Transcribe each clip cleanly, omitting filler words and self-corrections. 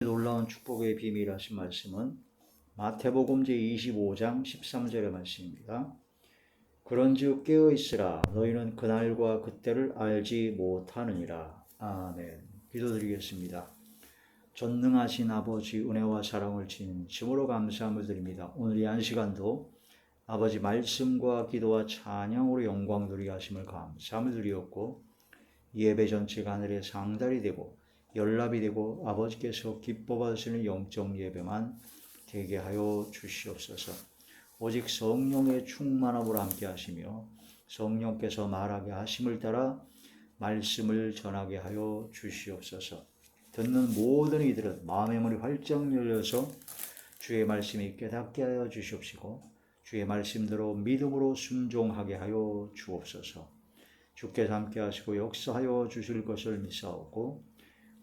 놀라운 축복의 비밀 하신 말씀은 마태복음 제25장 13절의 말씀입니다. 그런즉 깨어있으라 너희는 그날과 그때를 알지 못하느니라. 아멘. 기도드리겠습니다. 전능하신 아버지 은혜와 사랑을 진심으로 감사함을 드립니다. 오늘 이 한 시간도 아버지 말씀과 기도와 찬양으로 영광 돌리게 하심을 감사함을 드리었고 예배 전체가 하늘의 상달이 되고 연락이 되고 아버지께서 기뻐 받으시는 영적 예배만 되게 하여 주시옵소서. 오직 성령의 충만함으로 함께 하시며 성령께서 말하게 하심을 따라 말씀을 전하게 하여 주시옵소서. 듣는 모든 이들은 마음의 문이 활짝 열려서 주의 말씀이 깨닫게 하여 주시옵시고 주의 말씀대로 믿음으로 순종하게 하여 주옵소서. 주께서 함께 하시고 역사하여 주실 것을 믿사오고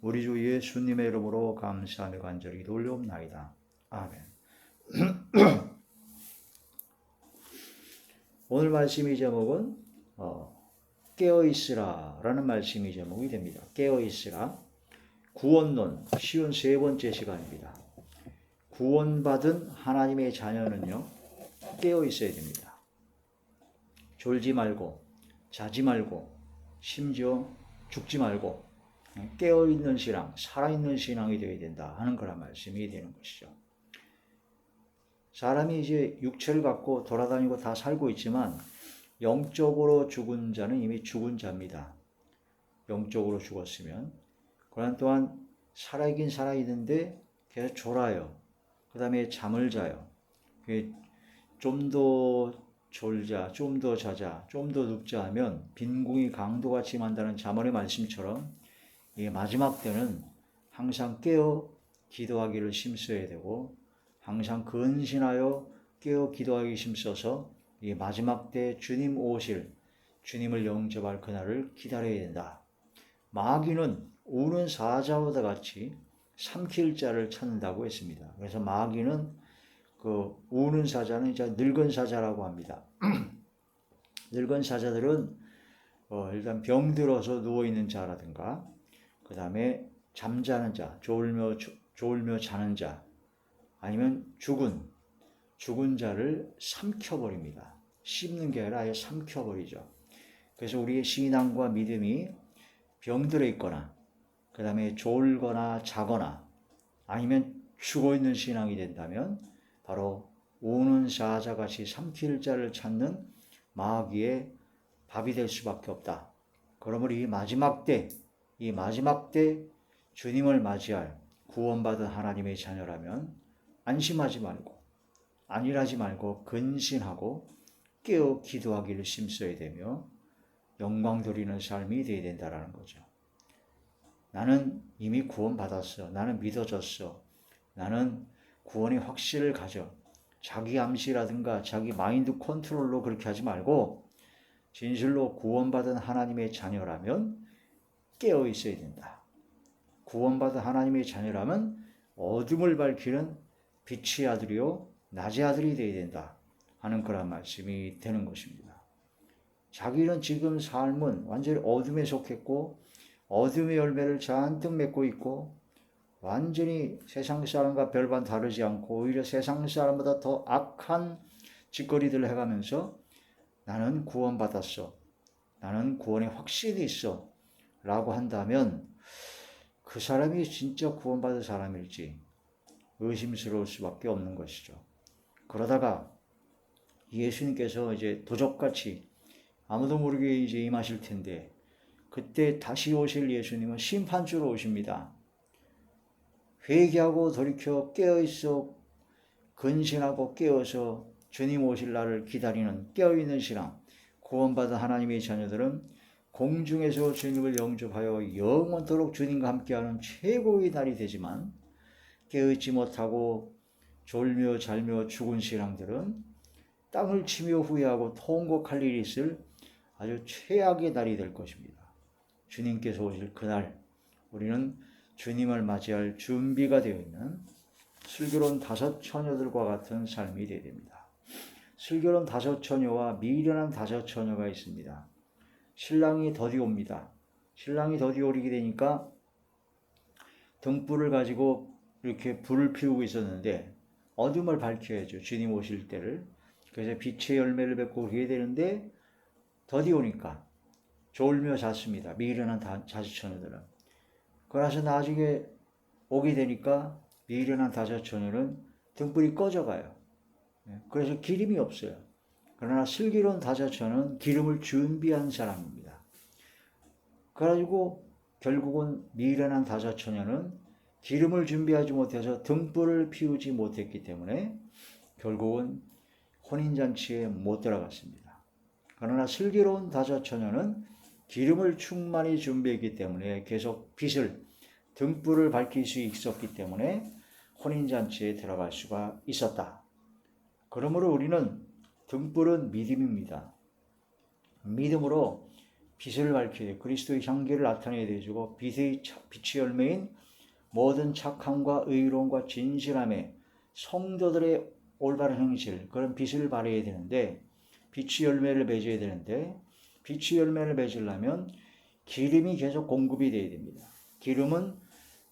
우리 주 예수님의 이름으로 감사하며 간절히 돌려옵나이다. 아멘. 오늘 말씀의 제목은 깨어있으라 라는 말씀의 제목이 됩니다. 깨어있으라. 구원론 쉬운 세 번째 시간입니다. 구원받은 하나님의 자녀는요 깨어있어야 됩니다. 졸지 말고 자지 말고 심지어 죽지 말고 깨어있는 신앙, 살아있는 신앙이 되어야 된다 하는 그런 말씀이 되는 것이죠. 사람이 이제 육체를 갖고 돌아다니고 다 살고 있지만 영적으로 죽은 자는 이미 죽은 자입니다. 영적으로 죽었으면. 그러나 또한 살아있긴 살아있는데 계속 졸아요. 그 다음에 잠을 자요. 좀 더 졸자, 좀 더 자자, 좀 더 눕자 하면 빈궁이 강도같이 만다는 잠언의 말씀처럼 이 마지막 때는 항상 깨어 기도하기를 힘써야 되고 항상 근신하여 깨어 기도하기 힘써서 이 마지막 때 주님 오실 주님을 영접할 그날을 기다려야 된다. 마귀는 우는 사자와 같이 삼킬 자를 찾는다고 했습니다. 그래서 마귀는 그 우는 사자는 이제 늙은 사자라고 합니다. 늙은 사자들은 일단 병들어서 누워있는 자라든가 그 다음에 잠자는 자, 졸며 자는 자, 아니면 죽은 자를 삼켜버립니다. 씹는 게 아니라 아예 삼켜버리죠. 그래서 우리의 신앙과 믿음이 병들어 있거나, 그 다음에 졸거나 자거나, 아니면 죽어있는 신앙이 된다면, 바로 우는 사자같이 삼킬 자를 찾는 마귀의 밥이 될 수밖에 없다. 그러므로 이 마지막 때 주님을 맞이할 구원받은 하나님의 자녀라면 안심하지 말고 안일하지 말고 근신하고 깨어 기도하기를 힘써야 되며 영광 돌리는 삶이 되어야 된다는 거죠. 나는 이미 구원받았어. 나는 믿어졌어. 나는 구원의 확신을 가져. 자기 암시라든가 자기 마인드 컨트롤로 그렇게 하지 말고 진실로 구원받은 하나님의 자녀라면 깨어 있어야 된다. 구원받은 하나님의 자녀라면 어둠을 밝히는 빛의 아들이요 낮의 아들이 되어야 된다 하는 그런 말씀이 되는 것입니다. 자기는 지금 삶은 완전히 어둠에 속했고 어둠의 열매를 잔뜩 맺고 있고 완전히 세상 사람과 별반 다르지 않고 오히려 세상 사람보다 더 악한 짓거리들을 해가면서 나는 구원받았어. 나는 구원의 확신이 있어. 라고 한다면 그 사람이 진짜 구원받은 사람일지 의심스러울 수밖에 없는 것이죠. 그러다가 예수님께서 이제 도적같이 아무도 모르게 이제 임하실 텐데 그때 다시 오실 예수님은 심판주로 오십니다. 회개하고 돌이켜 깨어있어 근신하고 깨어서 주님 오실 날을 기다리는 깨어있는 신앙, 구원받은 하나님의 자녀들은 공중에서 주님을 영접하여 영원토록 주님과 함께하는 최고의 날이 되지만 깨어있지 못하고 졸며 잘며 죽은 신앙들은 땅을 치며 후회하고 통곡할 일이 있을 아주 최악의 날이 될 것입니다. 주님께서 오실 그날 우리는 주님을 맞이할 준비가 되어 있는 슬기로운 5 처녀들과 같은 삶이 되어야 됩니다. 슬기로운 5 처녀와 미련한 5 처녀가 있습니다. 신랑이 더디 옵니다. 신랑이 더디 오리게 되니까 등불을 가지고 이렇게 불을 피우고 있었는데 어둠을 밝혀야죠. 주님 오실 때를. 그래서 빛의 열매를 맺고 그러게 되는데 더디 오니까 졸며 잤습니다. 미련한 자주처녀들은. 그러나서 나중에 오게 되니까 미련한 다자처녀는 등불이 꺼져가요. 그래서 기름이 없어요. 그러나 슬기로운 다자처녀는 기름을 준비한 사람입니다. 그래가지고 결국은 미련한 다자처녀는 기름을 준비하지 못해서 등불을 피우지 못했기 때문에 결국은 혼인잔치에 못 들어갔습니다. 그러나 슬기로운 다자처녀는 기름을 충만히 준비했기 때문에 계속 빛을 등불을 밝힐 수 있었기 때문에 혼인잔치에 들어갈 수가 있었다. 그러므로 우리는 등불은 믿음입니다. 믿음으로 빛을 밝히되 그리스도의 향기를 나타내야 되고 빛의 열매인 모든 착함과 의로움과 진실함에 성도들의 올바른 행실, 그런 빛을 발해야 되는데 빛의 열매를 맺어야 되는데 빛의 열매를 맺으려면 기름이 계속 공급이 되어야 됩니다. 기름은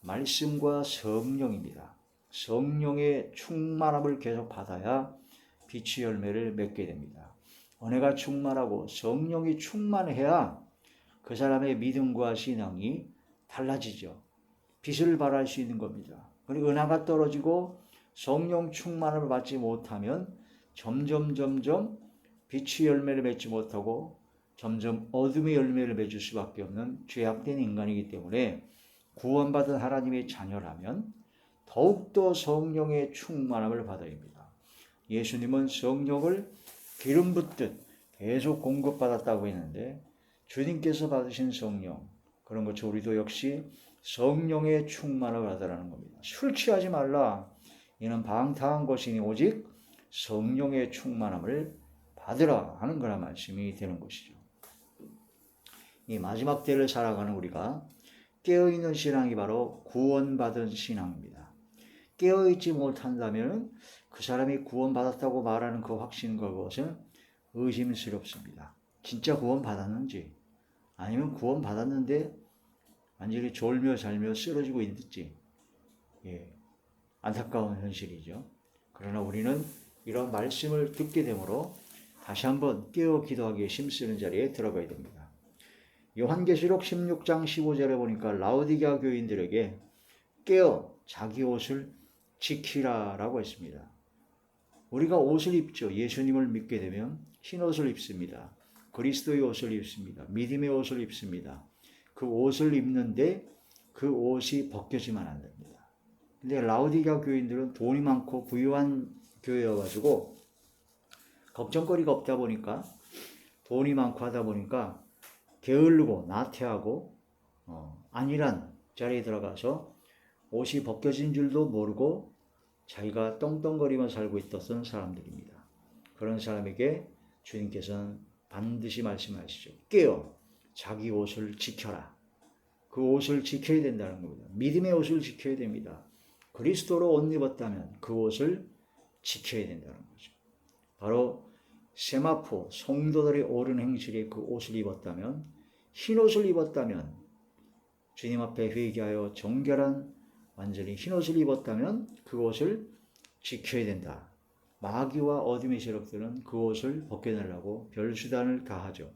말씀과 성령입니다. 성령의 충만함을 계속 받아야 빛의 열매를 맺게 됩니다. 은혜가 충만하고 성령이 충만해야 그 사람의 믿음과 신앙이 달라지죠. 빛을 발할 수 있는 겁니다. 그리고 은혜가 떨어지고 성령 충만을 받지 못하면 점점 빛의 열매를 맺지 못하고 점점 어둠의 열매를 맺을 수밖에 없는 죄악된 인간이기 때문에 구원받은 하나님의 자녀라면 더욱더 성령의 충만함을 받아야 합니다. 예수님은 성령을 기름 붓듯 계속 공급받았다고 했는데 주님께서 받으신 성령, 그런 것처럼 우리도 역시 성령의 충만을 받으라는 겁니다. 술 취하지 말라. 이는 방탕한 것이니 오직 성령의 충만함을 받으라 하는 거란 말씀이 되는 것이죠. 이 마지막 때를 살아가는 우리가 깨어있는 신앙이 바로 구원받은 신앙입니다. 깨어있지 못한다면 그 사람이 구원받았다고 말하는 그 확신과 그것은 의심스럽습니다. 진짜 구원받았는지 아니면 구원받았는데 완전히 졸며 잘며 쓰러지고 있는지, 안타까운 현실이죠. 그러나 우리는 이런 말씀을 듣게 되므로 다시 한번 깨어 기도하기에 힘쓰는 자리에 들어가야 됩니다. 요한계시록 16장 15절에 보니까 라오디게아 교인들에게 깨어 자기 옷을 지키라라고 했습니다. 우리가 옷을 입죠. 예수님을 믿게 되면 흰 옷을 입습니다. 그리스도의 옷을 입습니다. 믿음의 옷을 입습니다. 그 옷을 입는데 그 옷이 벗겨지면 안 됩니다. 근데 라오디게아 교인들은 돈이 많고 부유한 교회여가지고 걱정거리가 없다 보니까 돈이 많고 하다 보니까 게으르고 나태하고 안일한 자리에 들어가서 옷이 벗겨진 줄도 모르고 자기가 떵떵거리며 살고 있었던 사람들입니다. 그런 사람에게 주님께서는 반드시 말씀하시죠. 깨어 자기 옷을 지켜라. 그 옷을 지켜야 된다는 겁니다. 믿음의 옷을 지켜야 됩니다. 그리스도로 옷 입었다면 그 옷을 지켜야 된다는 거죠. 바로 세마포 성도들의 옳은 행실에 그 옷을 입었다면, 흰 옷을 입었다면, 주님 앞에 회개하여 정결한 완전히 흰 옷을 입었다면 그 옷을 지켜야 된다. 마귀와 어둠의 세력들은 그 옷을 벗겨내려고 별수단을 다하죠.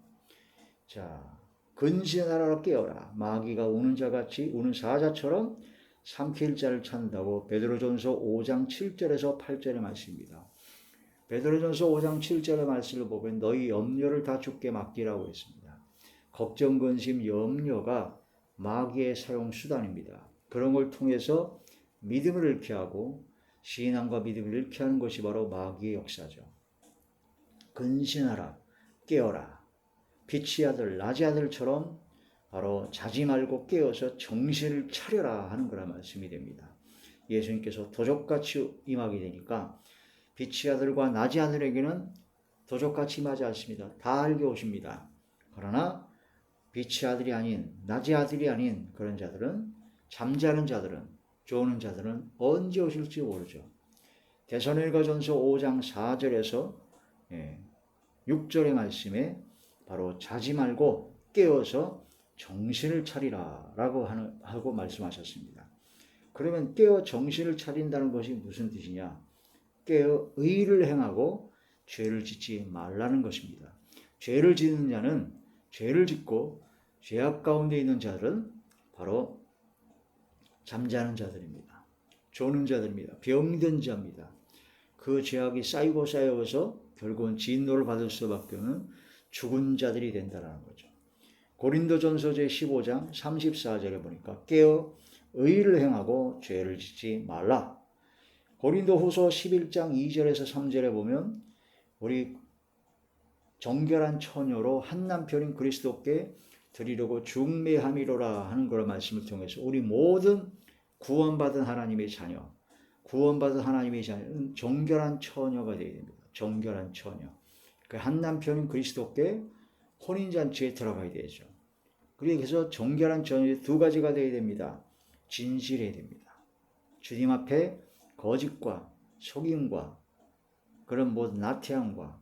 자, 근신하라 깨어라. 마귀가 우는 자같이 우는 사자처럼 삼킬 자를 찾는다고 베드로전서 5장 7절에서 8절의 말씀입니다. 베드로전서 5장 7절의 말씀을 보면 너희 염려를 다 주께 맡기라고 했습니다. 걱정, 근심, 염려가 마귀의 사용 수단입니다. 그런 걸 통해서 믿음을 잃게 하고 신앙과 믿음을 잃게 하는 것이 바로 마귀의 역사죠. 근신하라, 깨어라. 빛의 아들, 낮의 아들처럼 바로 자지 말고 깨어서 정신을 차려라 하는 거라 말씀이 됩니다. 예수님께서 도적같이 임하게 되니까 빛의 아들과 낮의 아들에게는 도적같이 임하지 않습니다. 다 알게 오십니다. 그러나 빛의 아들이 아닌, 낮의 아들이 아닌 그런 자들은, 잠자는 자들은, 조는 자들은 언제 오실지 모르죠. 데살로니가전서 5장 4절에서 6절의 말씀에 바로 자지 말고 깨어서 정신을 차리라 라고 하고 말씀하셨습니다. 그러면 깨어 정신을 차린다는 것이 무슨 뜻이냐? 깨어 의를 행하고 죄를 짓지 말라는 것입니다. 죄를 짓는 자는 죄를 짓고 죄악 가운데 있는 자들은 바로 잠자는 자들입니다. 조는 자들입니다. 병든 자입니다. 그 죄악이 쌓이고 쌓여서 결국은 진노를 받을 수밖에 없는 죽은 자들이 된다는 거죠. 고린도전서 제15장 34절에 보니까 깨어 의를 행하고 죄를 짓지 말라. 고린도후서 11장 2절에서 3절에 보면 우리 정결한 처녀로 한 남편인 그리스도께 드리려고 중매함이로라 하는 그런 말씀을 통해서 우리 모든 구원받은 하나님의 자녀, 구원받은 하나님의 자녀는 정결한 처녀가 되어야 됩니다. 정결한 처녀. 그 한 남편인 그리스도께 혼인잔치에 들어가야 되죠. 그래서 정결한 처녀 두 가지가 되어야 됩니다. 진실해야 됩니다. 주님 앞에 거짓과 속임과 그런 모든 나태함과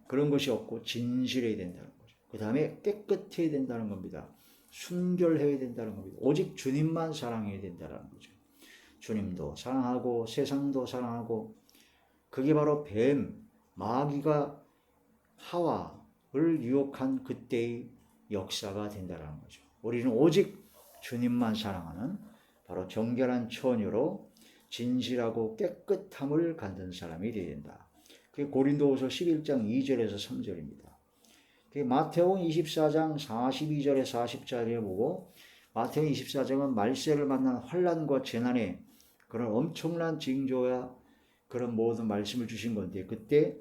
그런 것이 없고 진실해야 된다는 거죠. 그 다음에 깨끗해야 된다는 겁니다. 순결해야 된다는 겁니다. 오직 주님만 사랑해야 된다는 거죠. 주님도 사랑하고 세상도 사랑하고 그게 바로 뱀, 마귀가 하와를 유혹한 그때의 역사가 된다는 거죠. 우리는 오직 주님만 사랑하는 바로 정결한 처녀로 진실하고 깨끗함을 갖는 사람이 되어야 된다. 그게 고린도후서 11장 2절에서 3절입니다. 마태복음 24장 42절에 40절에 보고 마태복음 24장은 말세를 만난 환난과 재난의 그런 엄청난 징조야 그런 모든 말씀을 주신 건데 그때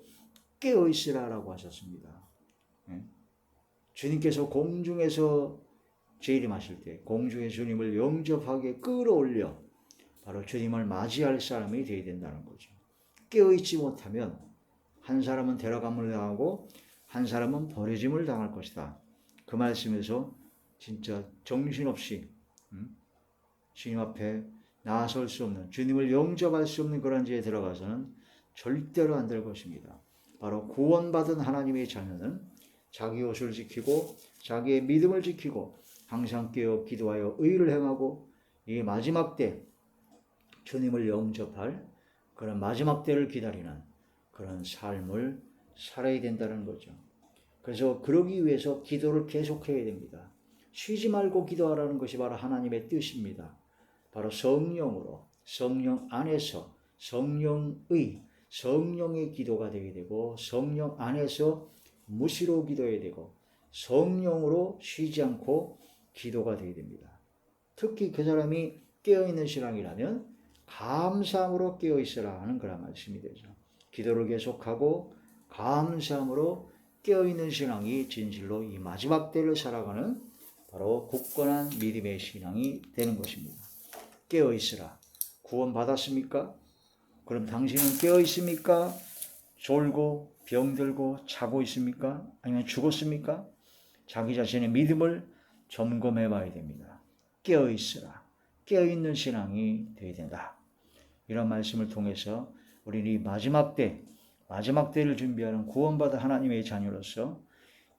깨어있으라라고 하셨습니다. 주님께서 공중에서 재림하실 때 공중에 주님을 영접하게 끌어올려 바로 주님을 맞이할 사람이 되어야 된다는 거죠. 깨어있지 못하면 한 사람은 데려감을 당하고 한 사람은 버려짐을 당할 것이다. 그 말씀에서 진짜 정신없이 주님 앞에 나설 수 없는 주님을 영접할 수 없는 그런 지에 들어가서는 절대로 안 될 것입니다. 바로 구원받은 하나님의 자녀는 자기 옷을 지키고 자기의 믿음을 지키고 항상 깨어 기도하여 의를 행하고 이 마지막 때 주님을 영접할 그런 마지막 때를 기다리는 그런 삶을 살아야 된다는 거죠. 그래서 그러기 위해서 기도를 계속해야 됩니다. 쉬지 말고 기도하라는 것이 바로 하나님의 뜻입니다. 바로 성령으로 성령 안에서 성령의 기도가 되게 되고 성령 안에서 무시로 기도해야 되고 성령으로 쉬지 않고 기도가 되게 됩니다. 특히 그 사람이 깨어있는 신앙이라면 감사함으로 깨어있으라 하는 그런 말씀이 되죠. 기도를 계속하고 감사함으로 깨어있는 신앙이 진실로 이 마지막 때를 살아가는 바로 굳건한 믿음의 신앙이 되는 것입니다. 깨어있으라. 구원받았습니까? 그럼 당신은 깨어있습니까? 졸고 병들고 자고 있습니까? 아니면 죽었습니까? 자기 자신의 믿음을 점검해 봐야 됩니다. 깨어있으라. 깨어있는 신앙이 되어야 된다. 이런 말씀을 통해서 우리는 이 마지막 때를 준비하는 구원받은 하나님의 자녀로서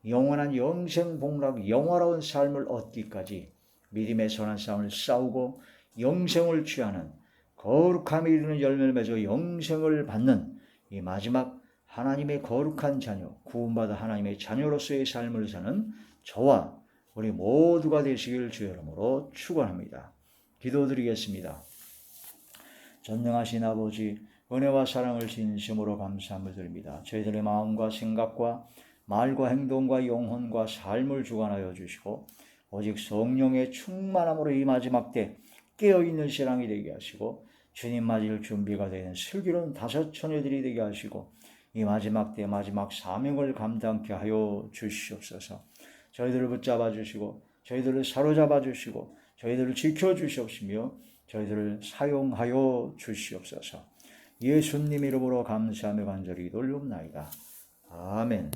영원한 영생복락, 영화로운 삶을 얻기까지 믿음의 선한 싸움을 싸우고 영생을 취하는 거룩함이 이루는 열매를 맺어 영생을 받는 이 마지막 하나님의 거룩한 자녀, 구원받은 하나님의 자녀로서의 삶을 사는 저와 우리 모두가 되시길 주의 이름으로 축원합니다. 기도드리겠습니다. 전능하신 아버지, 은혜와 사랑을 진심으로 감사함을 드립니다. 저희들의 마음과 생각과 말과 행동과 영혼과 삶을 주관하여 주시고 오직 성령의 충만함으로 이 마지막 때 깨어있는 신앙이 되게 하시고 주님 맞을 준비가 되는 슬기로운 다섯 처녀들이 되게 하시고 이 마지막 때 마지막 사명을 감당케 하여 주시옵소서. 저희들을 붙잡아 주시고 저희들을 사로잡아 주시고 저희들을 지켜 주시옵시며 저희들을 사용하여 주시옵소서. 예수님 이름으로 감사하며 간절히 돌리옵나이다. 아멘.